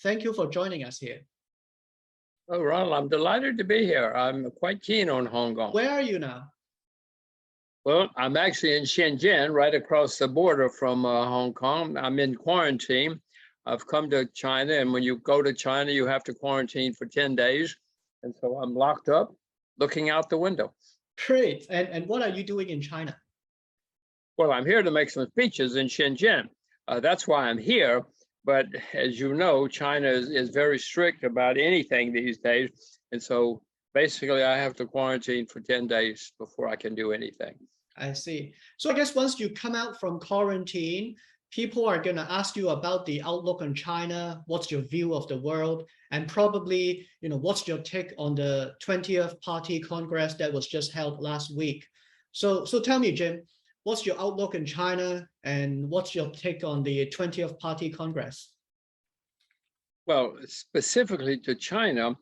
Thank you for joining us here. Oh, Ronald, I'm delighted to be here. I'm quite keen on Hong Kong. Where are you now? Well, I'm actually in Shenzhen, right across the border from Hong Kong. I'm in quarantine. I've come to China, and when you go to China, you have to quarantine for 10 days. And so I'm locked up, looking out the window. Great. And what are you doing in China? Well, I'm here to make some speeches in Shenzhen. That's why I'm here. But as you know, China is very strict about anything these days. And so basically, I have to quarantine for 10 days before I can do anything. I see. So I guess once you come out from quarantine, people are going to ask you about the outlook on China. What's your view of the world? And probably, what's your take on the 20th Party Congress that was just held last week? So tell me, Jim, what's your outlook in China and what's your take on the 20th Party Congress? Well, specifically to China,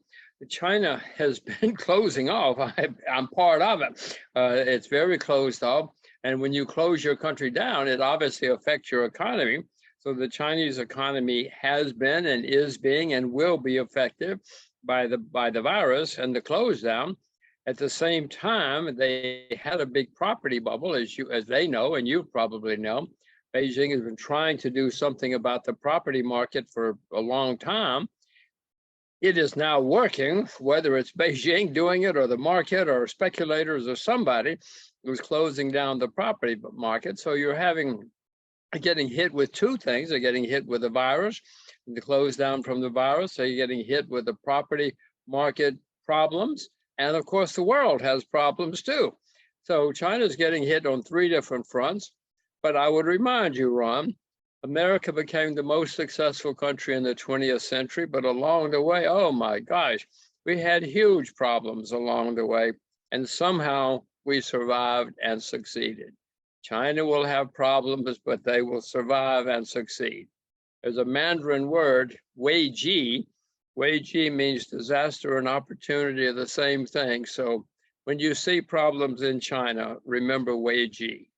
China has been closing off. I'm part of it. It's very closed off. And when you close your country down, it obviously affects your economy. So the Chinese economy has been and is being and will be affected by the virus and the close down. At the same time, they had a big property bubble, as they know, and you probably know. Beijing has been trying to do something about the property market for a long time. It is now working, whether it's Beijing doing it or the market or speculators or somebody who's closing down the property market. So you're getting hit with two things. They're getting hit with the virus, the close down from the virus. So you're getting hit with the property market problems. And of course, the world has problems too. So China's getting hit on three different fronts. But I would remind you, Ron, America became the most successful country in the 20th century, but along the way, oh my gosh, we had huge problems along the way, and somehow we survived and succeeded. China will have problems, but they will survive and succeed. There's a Mandarin word, Wei Ji. Wei Ji means disaster and opportunity are the same thing. So when you see problems in China, remember Wei Ji.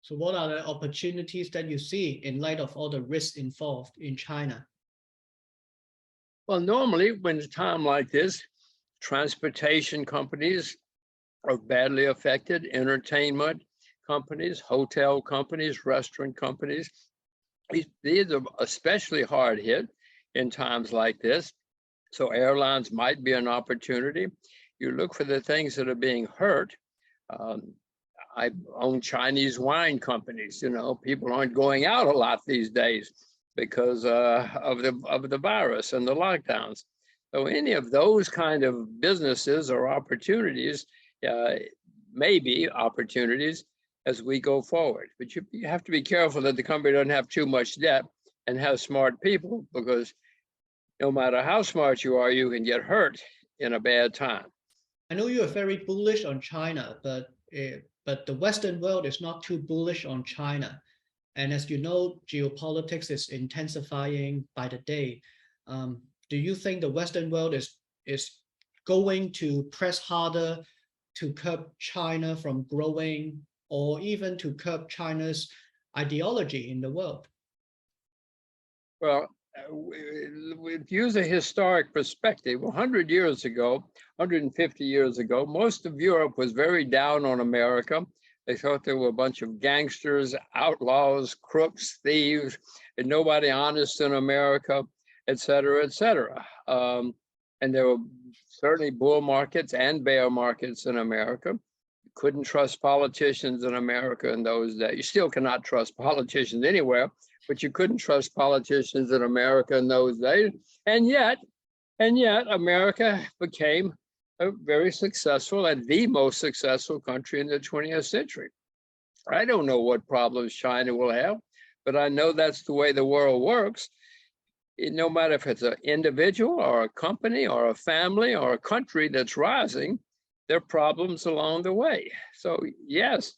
So what are the opportunities that you see in light of all the risks involved in China? Well, normally when it's a time like this, transportation companies are badly affected, entertainment companies, hotel companies, restaurant companies. These are especially hard hit in times like this. So airlines might be an opportunity. You look for the things that are being hurt. I own Chinese wine companies. People aren't going out a lot these days because of the virus and the lockdowns. So any of those kind of businesses or opportunities may be opportunities as we go forward. But you have to be careful that the company doesn't have too much debt and have smart people, because no matter how smart you are, you can get hurt in a bad time. I know you are very bullish on China, but the Western world is not too bullish on China. And as you know, geopolitics is intensifying by the day. Do you think the Western world is going to press harder to curb China from growing, or even to curb China's ideology in the world? Well, use a historic perspective. 100 years ago, 150 years ago, most of Europe was very down on America. They thought there were a bunch of gangsters, outlaws, crooks, thieves, and nobody honest in America, et cetera, et cetera. And there were certainly bull markets and bear markets in America. You couldn't trust politicians in America in those days. You still cannot trust politicians anywhere, but you couldn't trust politicians in America in those days. And yet America became a very successful and the most successful country in the 20th century. I don't know what problems China will have, but I know that's the way the world works. No matter if it's an individual or a company or a family or a country that's rising, there are problems along the way. So yes,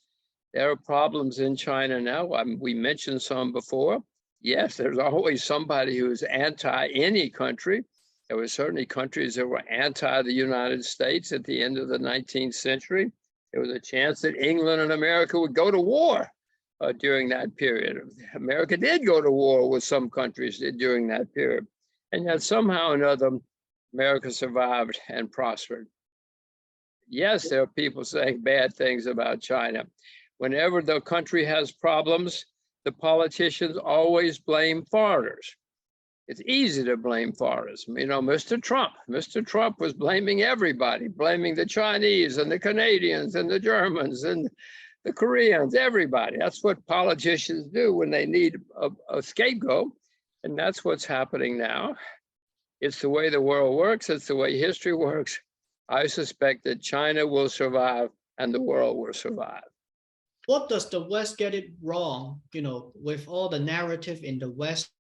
there are problems in China now. We mentioned some before. Yes, there's always somebody who's anti any country. There were certainly countries that were anti the United States at the end of the 19th century. There was a chance that England and America would go to war during that period. America did go to war with some countries during that period. And yet somehow or another, America survived and prospered. Yes, there are people saying bad things about China. Whenever the country has problems, the politicians always blame foreigners. It's easy to blame foreigners. You know, Mr. Trump was blaming everybody, blaming the Chinese and the Canadians and the Germans and the Koreans, everybody. That's what politicians do when they need a scapegoat. And that's what's happening now. It's the way the world works. It's the way history works. I suspect that China will survive and the world will survive. What does the West get it wrong, you know, with all the narrative in the West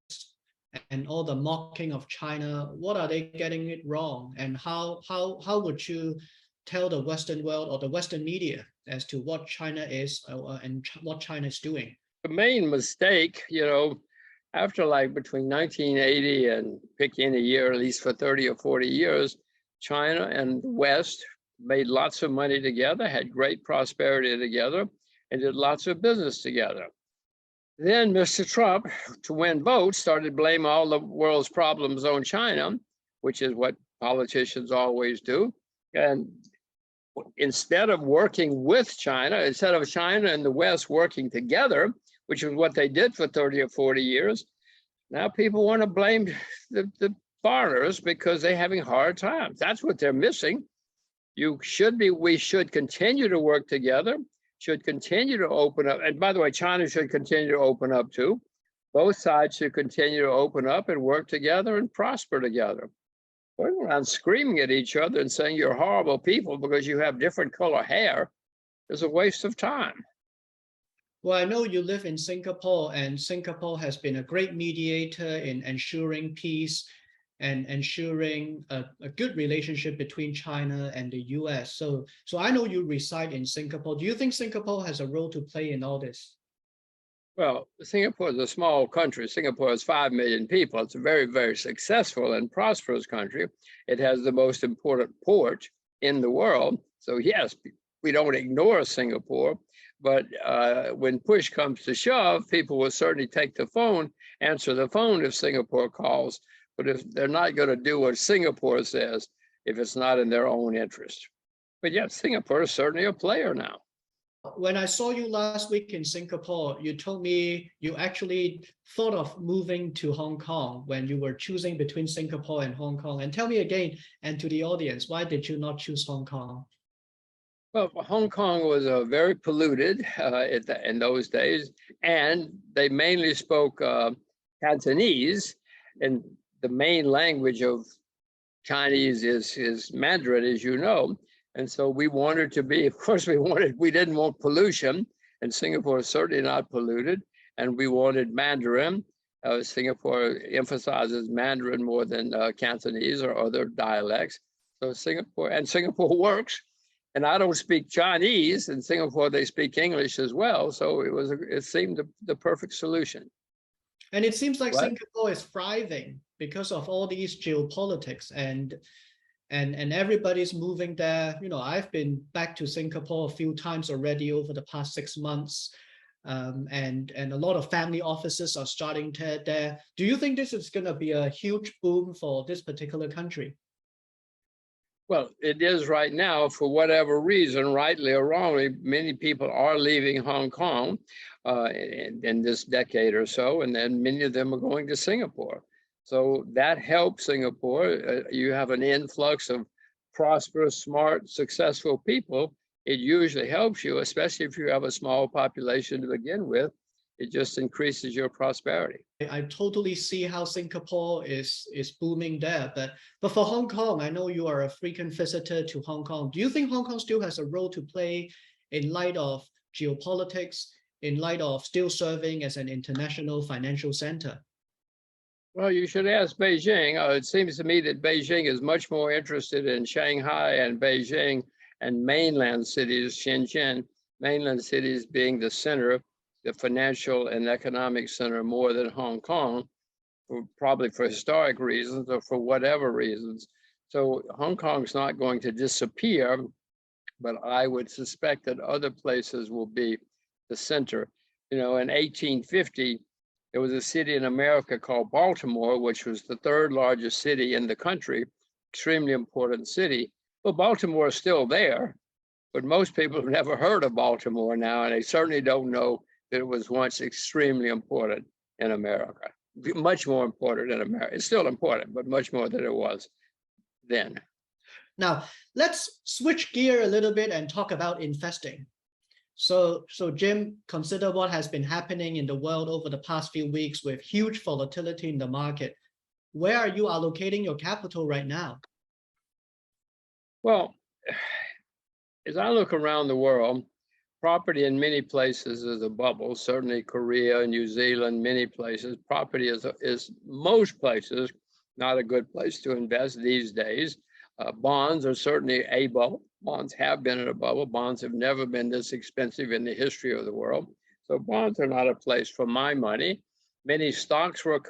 and all the mocking of China? What are they getting it wrong? And how would you tell the Western world or the Western media as to what China is and what China is doing? The main mistake, you know, after like between 1980 and pick any year, at least for 30 or 40 years, China and the West made lots of money together, had great prosperity together, and did lots of business together. Then Mr. Trump, to win votes, started blaming all the world's problems on China, which is what politicians always do. And instead of working with China, instead of China and the West working together, which is what they did for 30 or 40 years, now people want to blame the foreigners because they're having hard times. That's what they're missing. We should continue to work together, should continue to open up. And by the way, China should continue to open up too. Both sides should continue to open up and work together and prosper together. Going around screaming at each other and saying you're horrible people because you have different color hair is a waste of time. Well, I know you live in Singapore, and Singapore has been a great mediator in ensuring peace and ensuring a good relationship between China and the US. So I know you reside in Singapore. Do you think Singapore has a role to play in all this? Well, Singapore is a small country. Singapore has 5 million people. It's a very, very successful and prosperous country. It has the most important port in the world. So yes, we don't ignore Singapore, but when push comes to shove, people will certainly take the phone, answer the phone if Singapore calls, but if they're not going to do what Singapore says, if it's not in their own interest. But yes, Singapore is certainly a player now. When I saw you last week in Singapore, you told me you actually thought of moving to Hong Kong when you were choosing between Singapore and Hong Kong. And tell me again, and to the audience, why did you not choose Hong Kong? Well, Hong Kong was very polluted in those days, and they mainly spoke Cantonese, and the main language of Chinese is Mandarin, as you know. And so we wanted to be, of course, we didn't want pollution, and Singapore is certainly not polluted, and we wanted Mandarin. Singapore emphasizes Mandarin more than Cantonese or other dialects. So Singapore works. And I don't speak Chinese. In Singapore, they speak English as well. So it seemed the perfect solution. And it seems like Singapore is thriving because of all these geopolitics and everybody's moving there. You know, I've been back to Singapore a few times already over the past 6 months. And a lot of family offices are starting there. Do you think this is going to be a huge boom for this particular country? Well, it is right now, for whatever reason, rightly or wrongly, many people are leaving Hong Kong in this decade or so, and then many of them are going to Singapore. So that helps Singapore. You have an influx of prosperous, smart, successful people. It usually helps you, especially if you have a small population to begin with. It just increases your prosperity. I totally see how Singapore is booming there, but for Hong Kong, I know you are a frequent visitor to Hong Kong. Do you think Hong Kong still has a role to play in light of geopolitics, in light of still serving as an international financial center? Well, you should ask Beijing. It seems to me that Beijing is much more interested in Shanghai and Beijing and mainland cities, Shenzhen, mainland cities being the center, the financial and economic center, more than Hong Kong, probably for historic reasons or for whatever reasons. So Hong Kong's not going to disappear, but I would suspect that other places will be the center. You know, in 1850, There was a city in America called Baltimore, which was the third largest city in the country, extremely important city. Well, Baltimore is still there, but most people have never heard of Baltimore now, and they certainly don't know that it was once extremely important in America. Much more important in America. It's still important, but much more than it was then. Now, let's switch gear a little bit and talk about investing. So Jim, consider what has been happening in the world over the past few weeks with huge volatility in the market. Where are you allocating your capital right now? Well, as I look around the world, property in many places is a bubble. Certainly Korea, New Zealand, many places. Property is most places not a good place to invest these days. Bonds are certainly a bubble. Bonds have been in a bubble. Bonds have never been this expensive in the history of the world. So bonds are not a place for my money. Many stocks were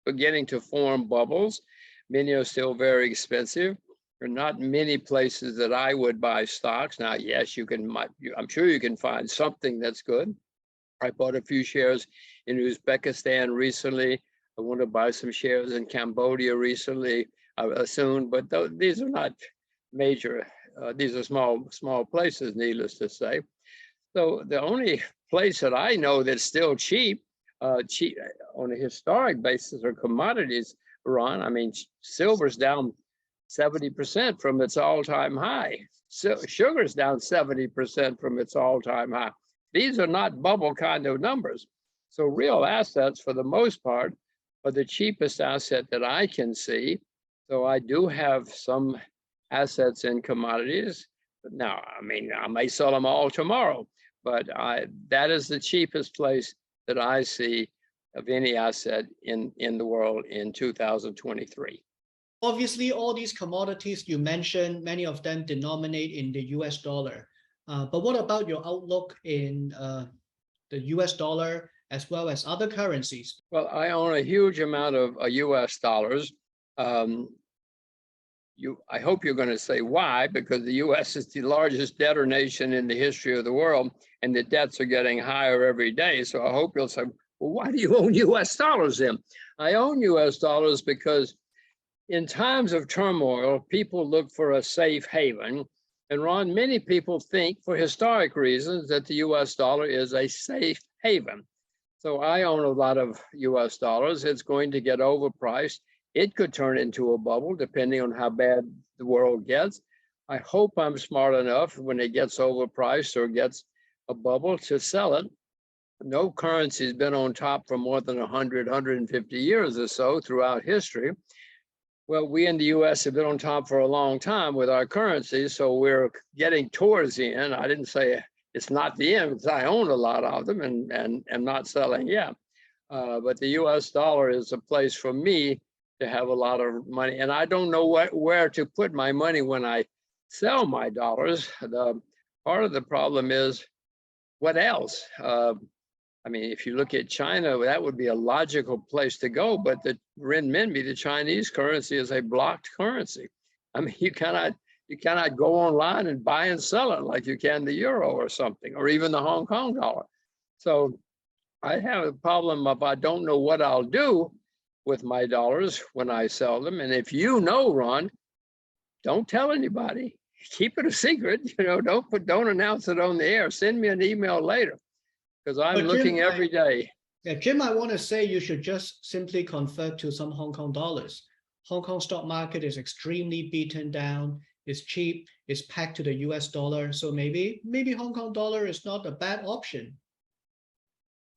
beginning to form bubbles. Many are still very expensive. There are not many places that I would buy stocks. Now, yes, I'm sure you can find something that's good. I bought a few shares in Uzbekistan recently. I want to buy some shares in Cambodia recently, soon, but these are not major. These are small places, needless to say. So the only place that I know that's still cheap on a historic basis are commodities, Ron. I mean, silver's down 70% from its all-time high. So sugar's down 70% from its all-time high. These are not bubble kind of numbers. So real assets, for the most part, are the cheapest asset that I can see. So I do have some assets in commodities. Now, I mean, I may sell them all tomorrow, but that is the cheapest place that I see of any asset in the world in 2023. Obviously, all these commodities you mentioned, many of them denominate in the US dollar. But what about your outlook in the US dollar as well as other currencies? Well, I own a huge amount of US dollars. I hope you're going to say why, because the U.S. is the largest debtor nation in the history of the world, and the debts are getting higher every day. So I hope you'll say, well, why do you own U.S. dollars then? I own U.S. dollars because in times of turmoil, people look for a safe haven. And Ron, many people think for historic reasons that the U.S. dollar is a safe haven. So I own a lot of U.S. dollars. It's going to get overpriced. It could turn into a bubble depending on how bad the world gets. I hope I'm smart enough when it gets overpriced or gets a bubble to sell it. No currency has been on top for more than 100, 150 years or so throughout history. Well, we in the US have been on top for a long time with our currency, so we're getting towards the end. I didn't say it's not the end because I own a lot of them and am not selling yet. But the US dollar is a place for me to have a lot of money. And I don't know where to put my money when I sell my dollars. Part of the problem is what else? I mean, if you look at China, that would be a logical place to go, but the renminbi, the Chinese currency, is a blocked currency. I mean, you cannot go online and buy and sell it like you can the euro or something, or even the Hong Kong dollar. So I have a problem of I don't know what I'll do with my dollars when I sell them. And if you know, Ron, don't tell anybody. Keep it a secret. You know, don't announce it on the air. Send me an email later, because I'm looking every day. Yeah, Jim, I want to say you should just simply convert to some Hong Kong dollars. Hong Kong stock market is extremely beaten down. It's cheap. It's pegged to the US dollar. So maybe Hong Kong dollar is not a bad option.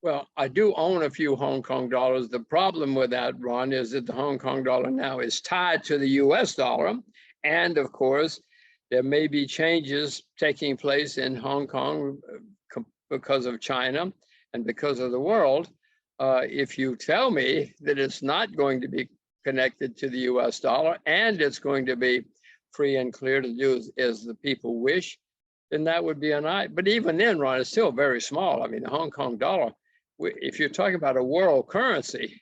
Well, I do own a few Hong Kong dollars. The problem with that, Ron, is that the Hong Kong dollar now is tied to the US dollar. And of course, there may be changes taking place in Hong Kong because of China and because of the world. If you tell me that it's not going to be connected to the US dollar and it's going to be free and clear to do as the people wish, then that would be an eye. But even then, Ron, it's still very small. I mean, the Hong Kong dollar, if you're talking about a world currency,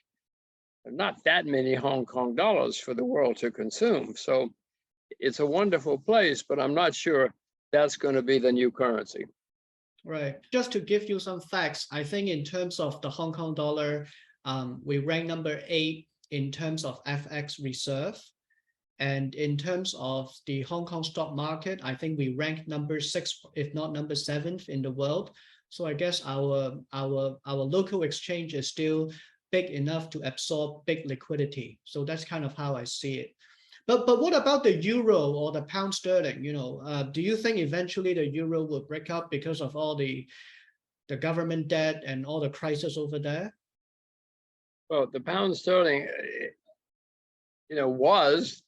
there are not that many Hong Kong dollars for the world to consume. So it's a wonderful place, but I'm not sure that's going to be the new currency. Right. Just to give you some facts, I think in terms of the Hong Kong dollar, we rank number 8 in terms of FX reserve. And in terms of the Hong Kong stock market, I think we rank number 6, if not number 7th in the world. So I guess our local exchange is still big enough to absorb big liquidity. So that's kind of how I see it. But what about the euro or the pound sterling? Do you think eventually the euro will break up because of all the government debt and all the crisis over there? Well, the pound sterling, was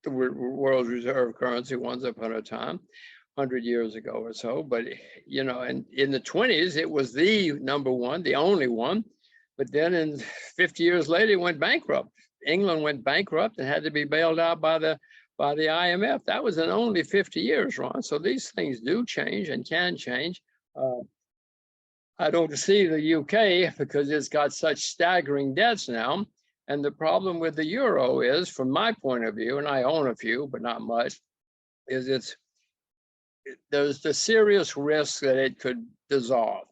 the world reserve currency once upon a time, 100 years ago or so. But, and in the 20s, it was the number one, the only one. But then in 50 years later, it went bankrupt. England went bankrupt and had to be bailed out by the IMF. That was in only 50 years, Ron. So these things do change and can change. I don't see the UK because it's got such staggering debts now. And the problem with the euro is, from my point of view, and I own a few, but not much, is there's the serious risk that it could dissolve.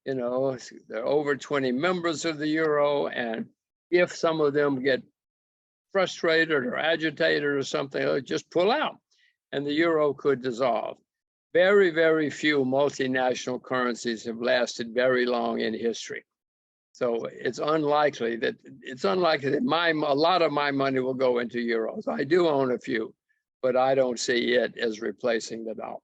There are over 20 members of the euro, and if some of them get frustrated or agitated or something, they'll just pull out, and the euro could dissolve. Very, very few multinational currencies have lasted very long in history. So it's unlikely that a lot of my money will go into euros. I do own a few, but I don't see it as replacing the dollar.